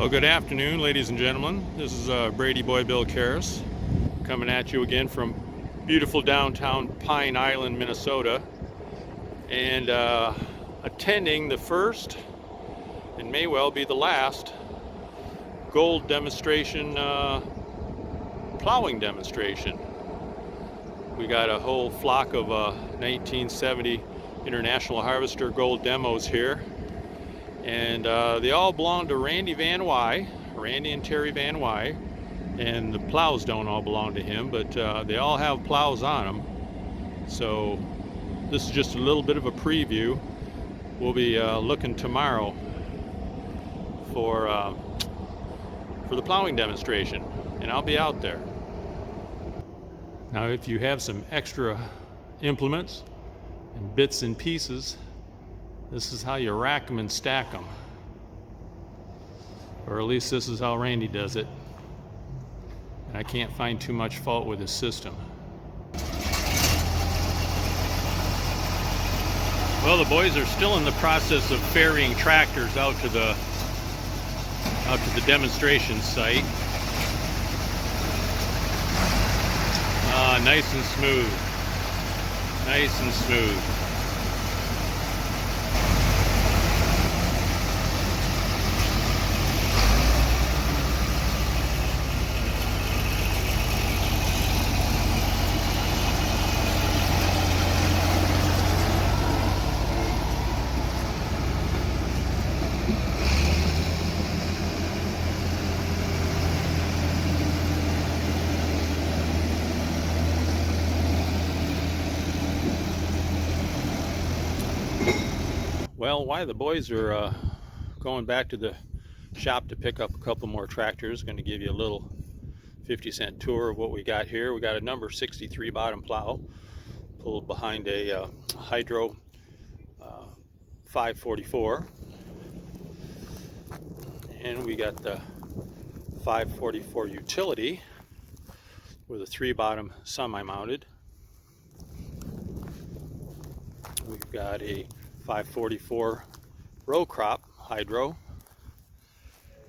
Well, good afternoon, ladies and gentlemen. This is Brady Boy Bill Karras coming at you again from beautiful downtown Pine Island, Minnesota, and attending the first and may well be the last gold demonstration, plowing demonstration. We got a whole flock of 1970 International Harvestor gold demos here. And they all belong to Randy and Terri Van Wyhe, and the plows don't all belong to him, but they all have plows on them. So this is just a little bit of a preview. We'll be looking tomorrow for the plowing demonstration, and I'll be out there. Now, if you have some extra implements and bits and pieces, this is how you rack them and stack them. Or at least this is how Randy does it. And I can't find too much fault with his system. Well, the boys are still in the process of ferrying tractors out to the demonstration site. Nice and smooth. Nice and smooth. Well, while the boys are going back to the shop to pick up a couple more tractors, going to give you a little 50-cent tour of what we got here. We got a number 63 bottom plow pulled behind a Hydro 544, and we got the 544 utility with a 3-bottom semi-mounted. We've got a 544 row crop Hydro,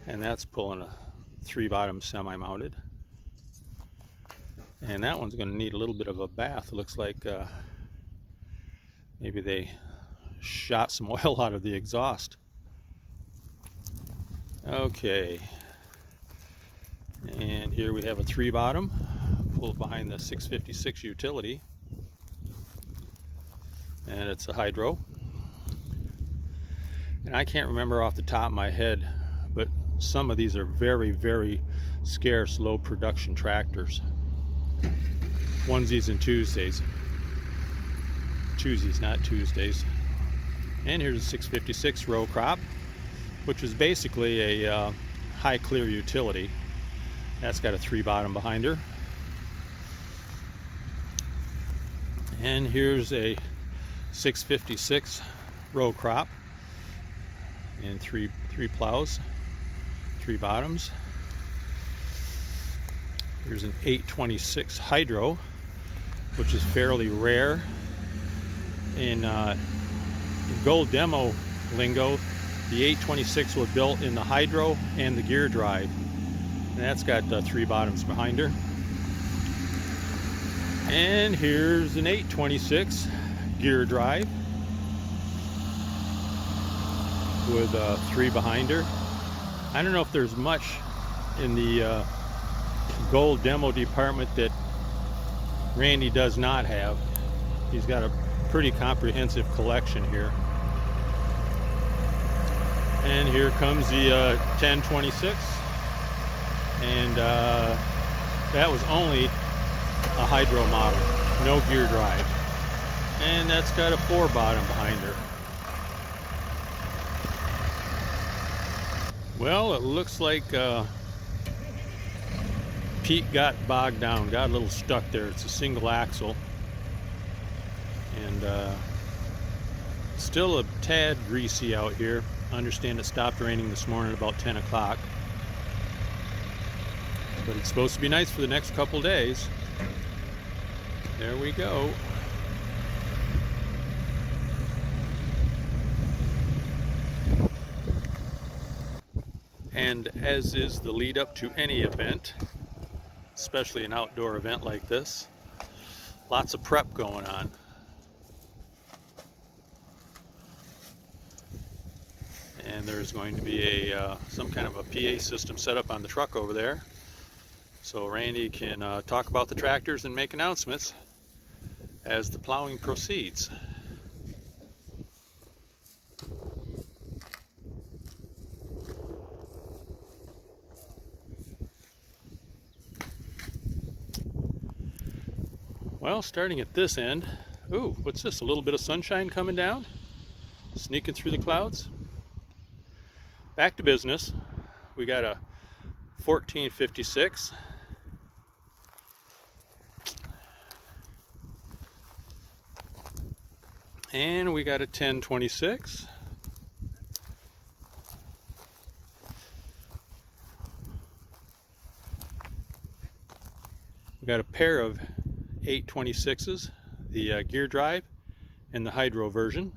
and that's pulling a 3-bottom semi-mounted, and that one's going to need a little bit of a bath. It looks like maybe they shot some oil out of the exhaust. Okay, and here we have a 3-bottom pulled behind the 656 utility, and it's a Hydro. And I can't remember off the top of my head, but some of these are very, very scarce, low production tractors. Onesies and Tuesdays. Tuesdays, not Tuesdays. And here's a 656 row crop, which is basically a high clear utility. That's got a 3-bottom behind her. And here's a 656 row crop. And three plows, 3 bottoms. Here's an 826 Hydro, which is fairly rare. In gold demo lingo, the 826 was built in the Hydro and the gear drive. And that's got 3 bottoms behind her. And here's an 826 gear drive with 3 behind her. I don't know if there's much in the gold demo department that Randy does not have. He's got a pretty comprehensive collection here. And here comes the 1026, and that was only a Hydro model, no gear drive, and that's got a 4-bottom behind her. Well, it looks like Pete got bogged down, got a little stuck there. It's a single axle, and still a tad greasy out here. I understand it stopped raining this morning at about 10 o'clock, but it's supposed to be nice for the next couple days. There we go. And as is the lead up to any event, especially an outdoor event like this, lots of prep going on. And there's going to be some kind of a PA system set up on the truck over there, so Randy can talk about the tractors and make announcements as the plowing proceeds. Well, starting at this end, ooh, what's this? A little bit of sunshine coming down, sneaking through the clouds. Back to business. We got a 1456. And we got a 1026. We got a pair of 826s, the gear drive and the hydro version.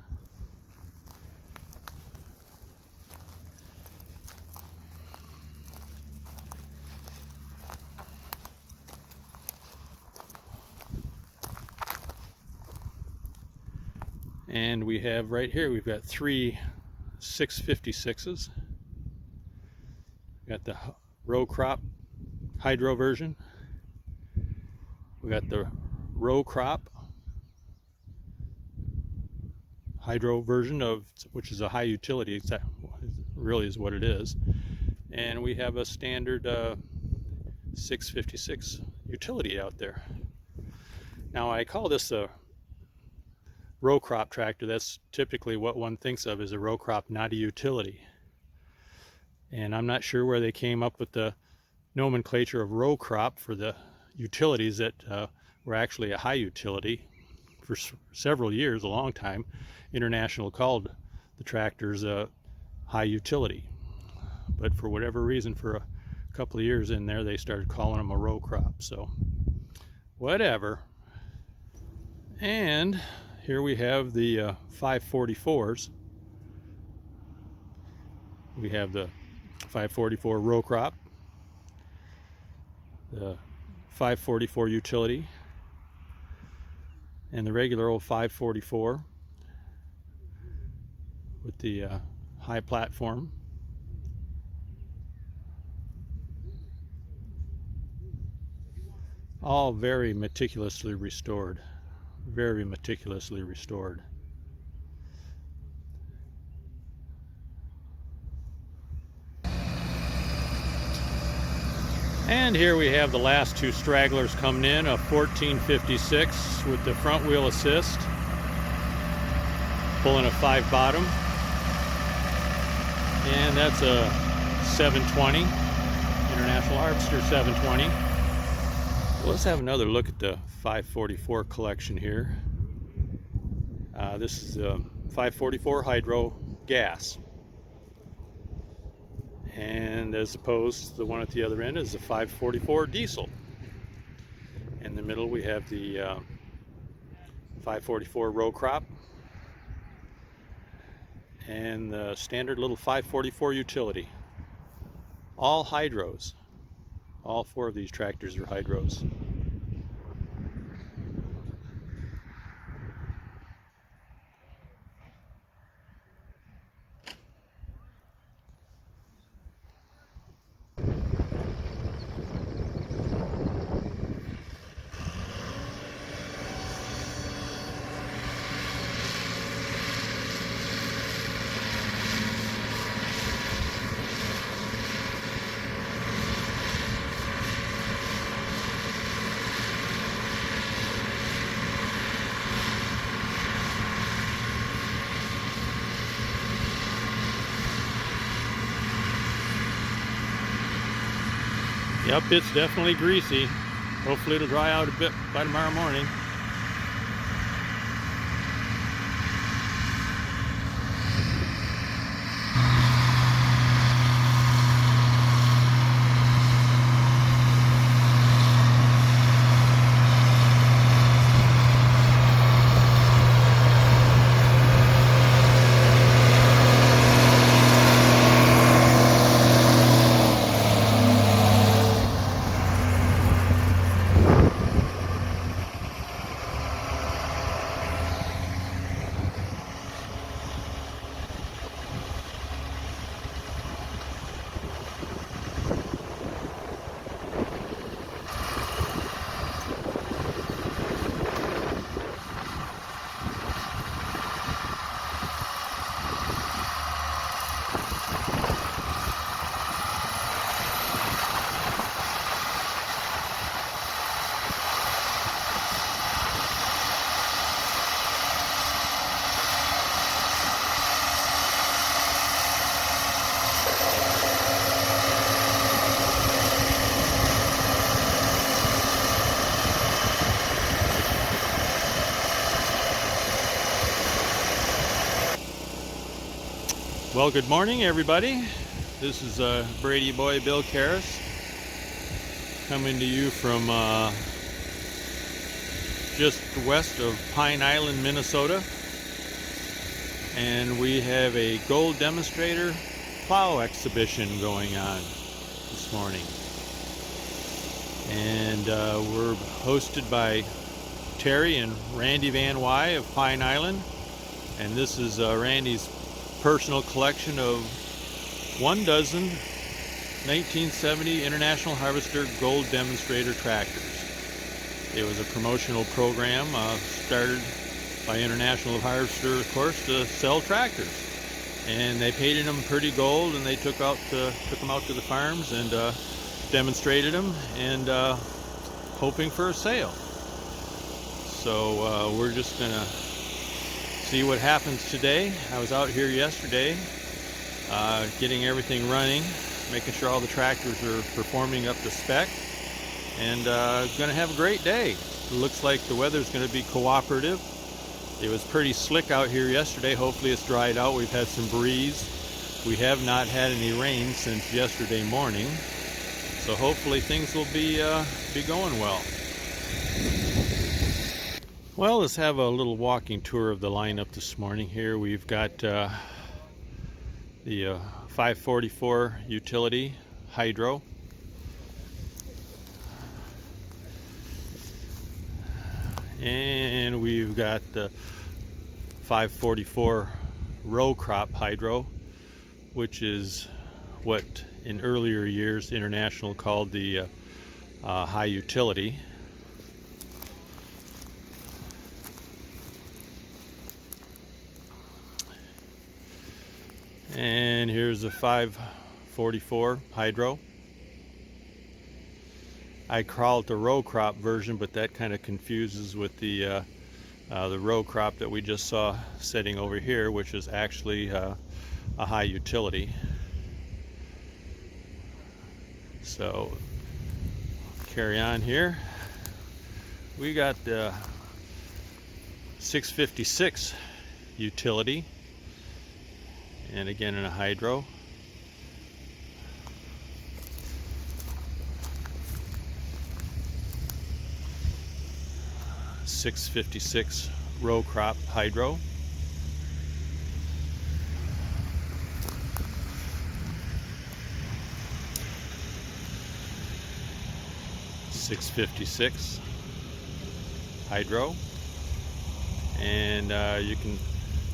And we have right here, we've got three 656s. We got the row crop hydro version. We got the row crop hydro version of, which is a high utility, that really is what it is. And we have a standard 656 utility out there. Now I call this a row crop tractor. That's typically what one thinks of as a row crop, not a utility. And I'm not sure where they came up with the nomenclature of row crop for the utilities that were actually a high utility. For several years, a long time, International called the tractors a high utility. But for whatever reason, for a couple of years in there, they started calling them a row crop. So, whatever. And here we have the 544s. We have the 544 row crop, the 544 utility, and the regular old 544 with the high platform. All very meticulously restored. Very meticulously restored. And here we have the last two stragglers coming in, a 1456 with the front wheel assist, pulling a 5 bottom, and that's a 720, International Harvestor 720. Let's have another look at the 544 collection here. This is a 544 hydro gas, and as opposed to the one at the other end is the 544 diesel. In the middle we have the 544 row crop and the standard little 544 utility. All hydros. All four of these tractors are hydros. Yep, it's definitely greasy. Hopefully it'll dry out a bit by tomorrow morning. Well, good morning, everybody. This is Brady Boy Bill Karras coming to you from just west of Pine Island, Minnesota. And we have a gold demonstrator plow exhibition going on this morning. And we're hosted by Terri and Randy Van Wyhe of Pine Island. And this is Randy's personal collection of 12 1970 International Harvestor Gold Demonstrator tractors. It was a promotional program started by International Harvestor, of course, to sell tractors. And they painted them pretty gold, and they took them out to the farms and demonstrated them, and hoping for a sale. So we're just gonna see what happens today. I was out here yesterday getting everything running, making sure all the tractors are performing up to spec, and gonna have a great day. It looks like the weather's gonna be cooperative. It was pretty slick out here yesterday. Hopefully it's dried out. We've had some breeze. We have not had any rain since yesterday morning, so hopefully things will be going well. Well, let's have a little walking tour of the lineup this morning. Here we've got the 544 utility hydro. And we've got the 544 row crop hydro, which is what in earlier years International called the high utility. And here's the 544 hydro. I call it the row crop version, but that kind of confuses with the row crop that we just saw sitting over here, which is actually a high utility. So carry on here. We got the 656 utility, and again in a hydro. .656 row crop hydro. .656 hydro, and you can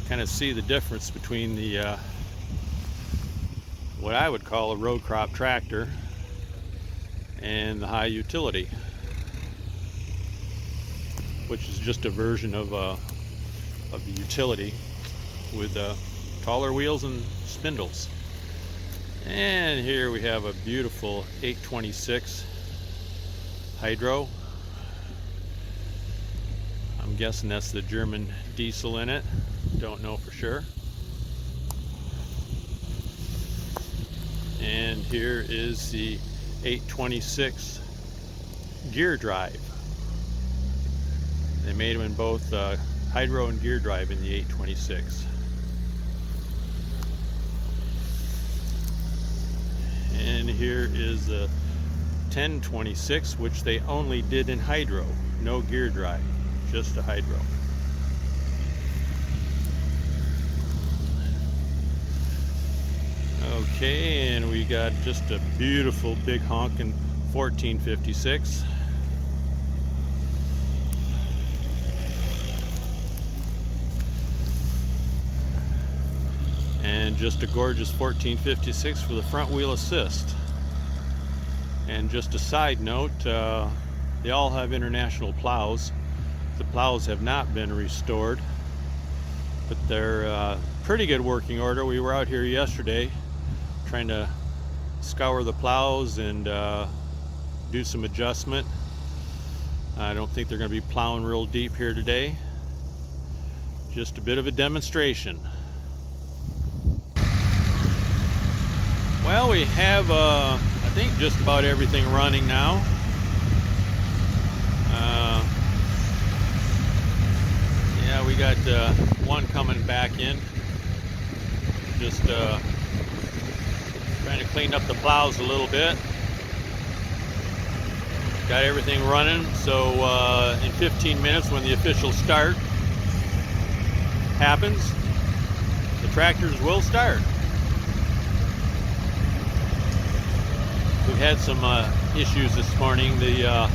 kind of see the difference between the what I would call a row crop tractor and the high utility, which is just a version of the utility with taller wheels and spindles. And here we have a beautiful 826 hydro. I'm guessing that's the German diesel in it. Don't know for sure. And here is the 826 gear drive. They made them in both hydro and gear drive in the 826. And here is the 1026, which they only did in hydro, no gear drive, just a hydro. Okay, and we got just a beautiful big honkin' 1456. And just a gorgeous 1456 for the front wheel assist. And just a side note, they all have International plows. The plows have not been restored, but they're pretty good working order. We were out here yesterday trying to scour the plows and do some adjustment. I don't think they're going to be plowing real deep here today. Just a bit of a demonstration. Well, we have I think just about everything running now. Yeah, we got one coming back in just trying to clean up the plows a little bit. Got everything running, so in 15 minutes when the official start happens, the tractors will start. We've had some issues this morning. The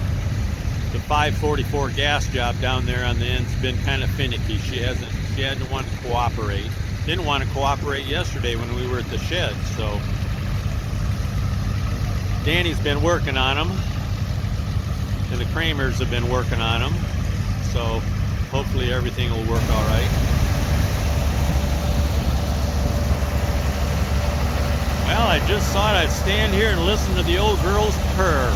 544 gas job down there on the end's been kind of finicky. She hadn't wanted to cooperate. Didn't want to cooperate yesterday when we were at the shed, so Danny's been working on them, and the Kramers have been working on them, so hopefully everything will work all right. Well, I just thought I'd stand here and listen to the old girls purr.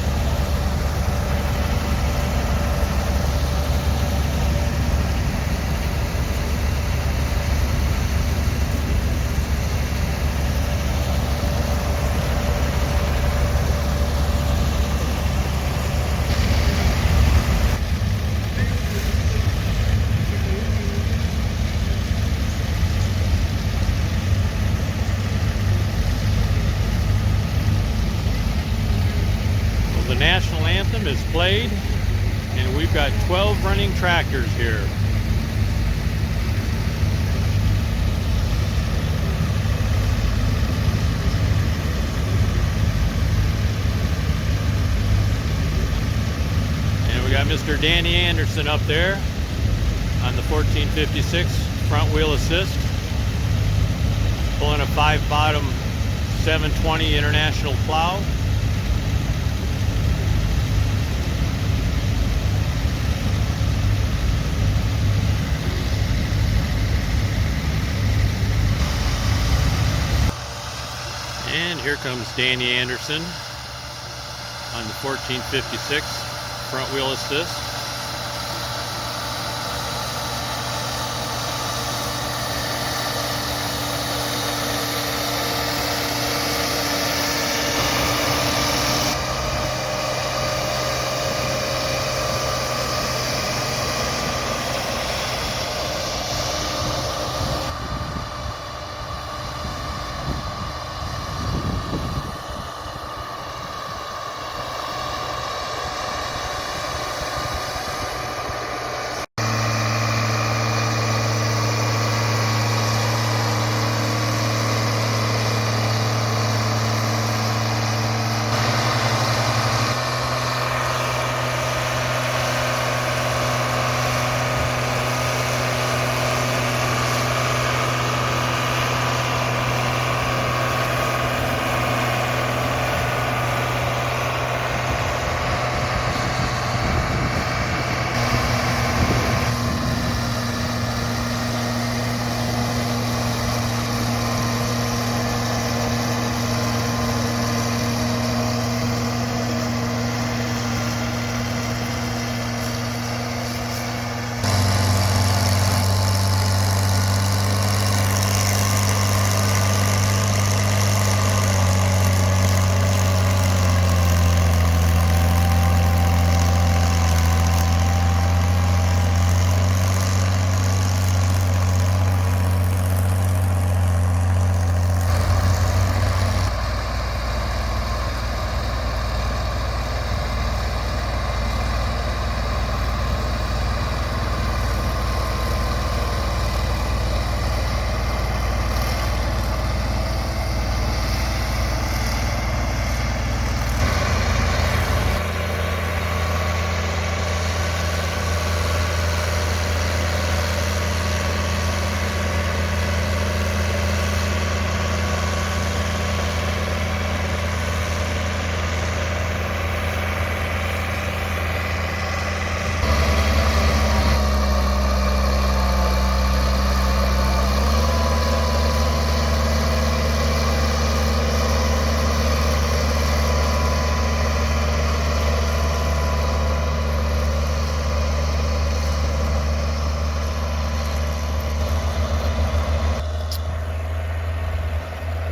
The national anthem is played, and we've got 12 running tractors here. And we got Mr. Danny Anderson up there on the 1456 front wheel assist, pulling a 5-bottom 720 International plow. And here comes Danny Anderson on the 1456 front wheel assist.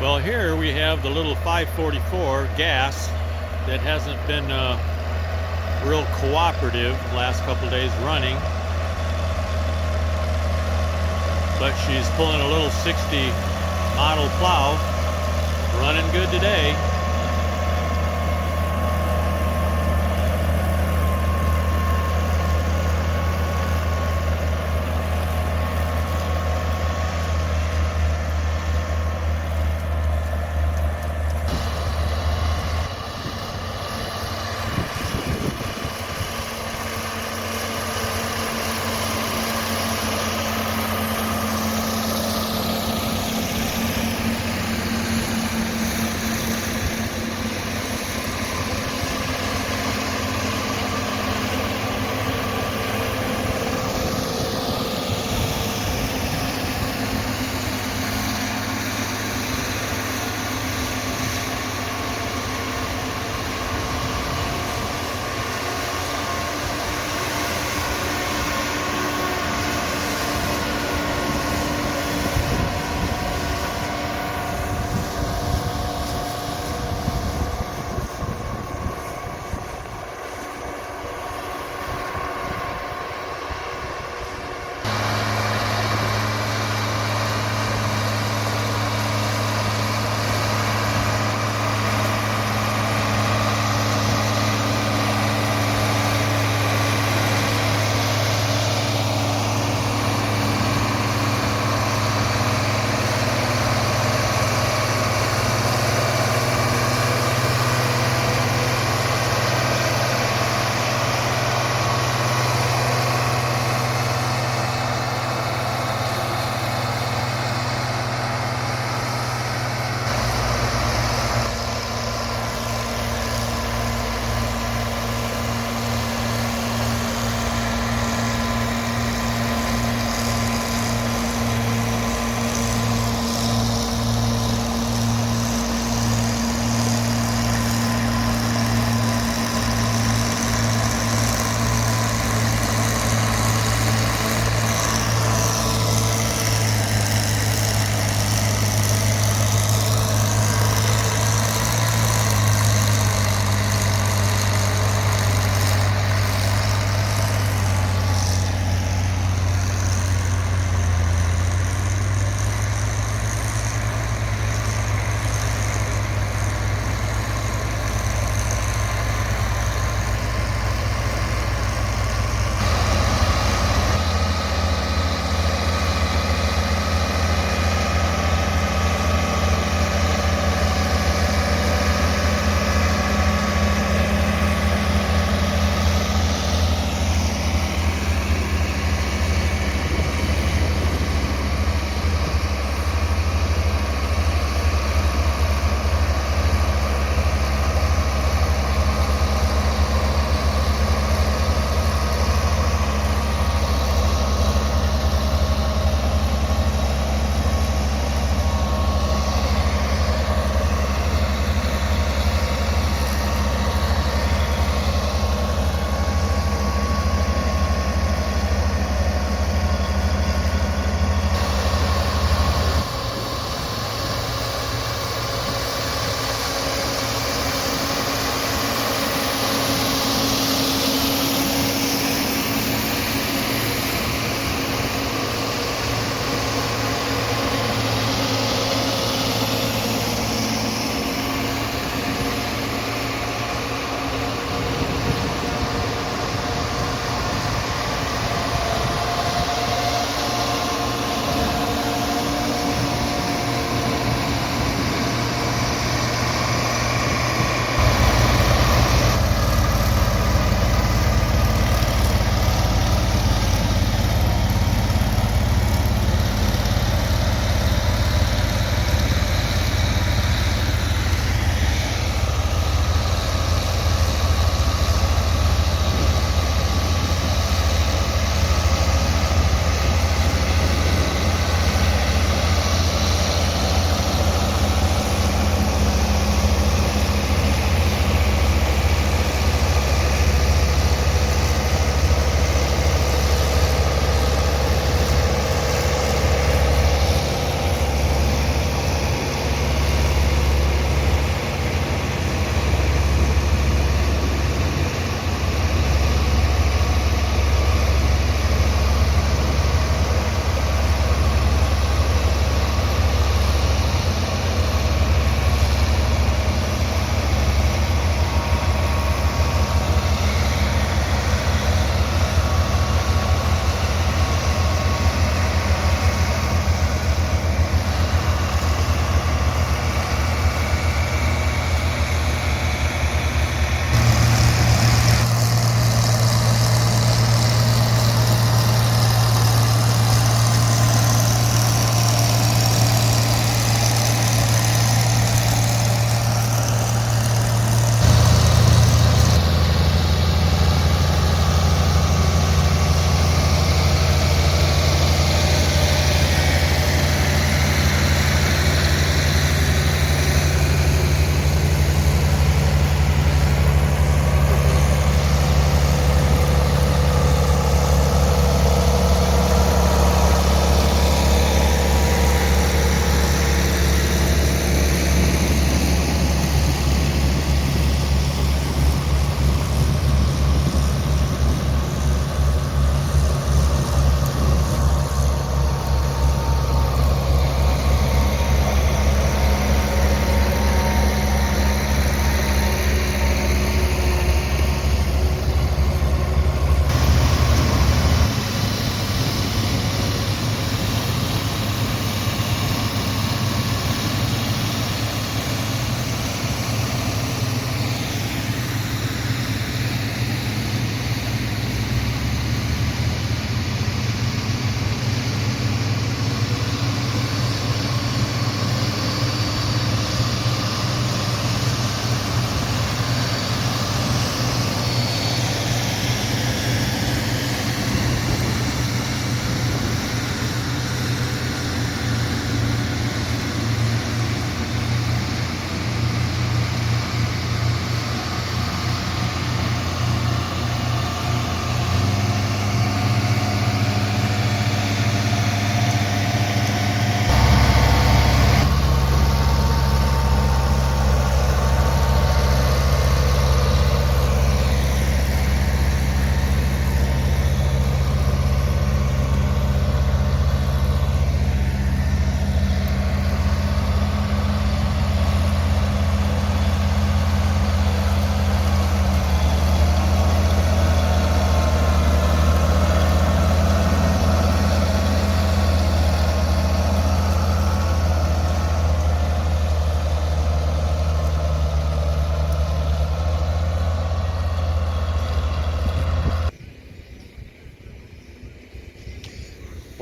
Well, here we have the little 544 gas that hasn't been real cooperative the last couple days running, but she's pulling a little 60 model plow, running good today.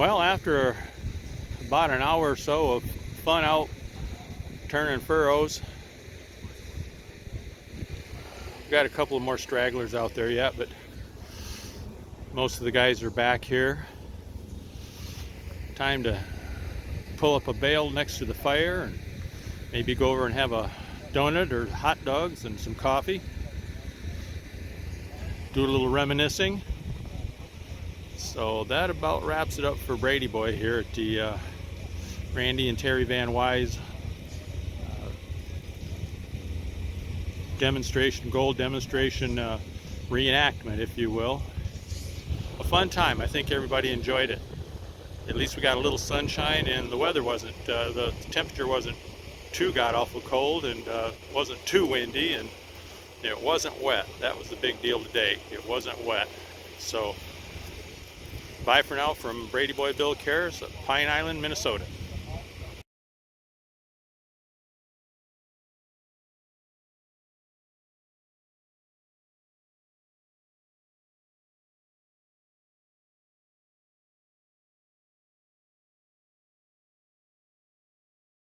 Well, after about an hour or so of fun out turning furrows, got a couple of more stragglers out there yet, but most of the guys are back here. Time to pull up a bale next to the fire and maybe go over and have a donut or hot dogs and some coffee. Do a little reminiscing. So that about wraps it up for Brady Boy here at the Randy and Terri Van Wyhe's gold demonstration reenactment, if you will. A fun time. I think everybody enjoyed it. At least we got a little sunshine, and the weather wasn't, the temperature wasn't too god-awful cold, and wasn't too windy, and it wasn't wet. That was the big deal today. It wasn't wet. So bye for now from Brady Boy Bill Karras, Pine Island, Minnesota.